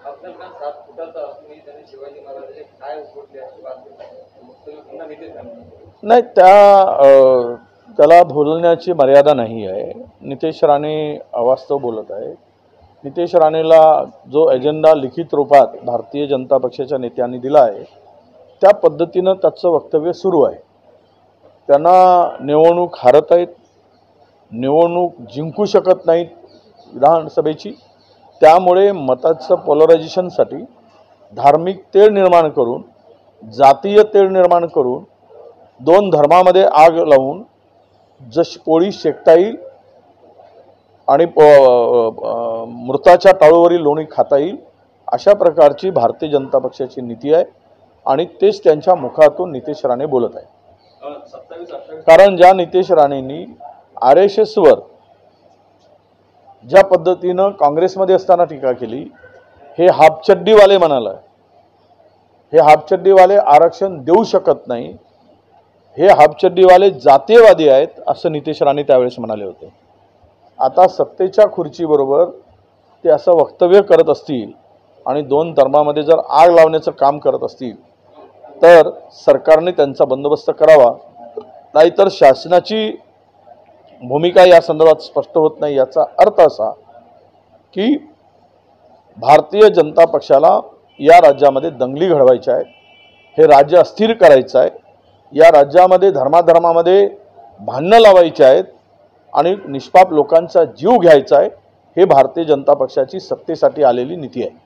अफजलखान 7 फुटाचा असूनही त्याने शिवाजी महाराजांचे काय उघडले अशी बातमी पुन्हा नितेश राणे नाही, त्याला बोलण्याची मर्यादा नाही आहे. नितेश राणे अवास्तव बोलत आहे. नितेश राणेला जो एजेंडा लिखित रूपात भारतीय जनता पक्षाच्या नेत्यांनी दिला आहे त्या पद्धतीनं त्याचं वक्तव्य सुरू आहे. त्यांना निवडणूक हारत आहेत, निवडणूक जिंकू शकत नाहीत विधानसभेची. त्यामुळे मताचं पोलरायझेशनसाठी धार्मिक तेढ निर्माण करून, जातीय तेढ निर्माण करून, दोन धर्मामध्ये आग लावून जशी पोळी शेकता येईल आणि मृताच्या टाळूवरील लोणी खाता येईल अशा प्रकारची भारतीय जनता पक्षाची नीती आहे आणि तेच त्यांच्या मुखातून नितेश राणे बोलत आहे. कारण ज्या नितेश राणेंनी RSSवर ज्या पद्धतीनं काँग्रेसमध्ये असताना टीका केली, हे हाफचड्डीवाले म्हणाला, हे हाफचड्डीवाले आरक्षण देऊ शकत नाही, हे हाफचड्डीवाले जातीयवादी आहेत असं नितेश राणे त्यावेळेस म्हणाले होते. आता सत्तेच्या खुर्चीबरोबर ते असं वक्तव्य करत असतील आणि दोन धर्मामध्ये जर आग लावण्याचं काम करत असतील तर सरकारने त्यांचा बंदोबस्त करावा, नाहीतर शासनाची भूमिका या संदर्भात स्पष्ट होत नाही. याचा अर्थ असा की भारतीय जनता पक्षाला या राज्यामध्ये दंगली घडवायच्या आहेत, हे राज्य अस्थिर करायचं आहे, या राज्यामध्ये धर्माधर्मामध्ये भांडणं लावायची आहेत आणि निष्पाप लोकांचा जीव घ्यायचा आहे. हे भारतीय जनता पक्षाची सत्तेसाठी आलेली नीती आहे.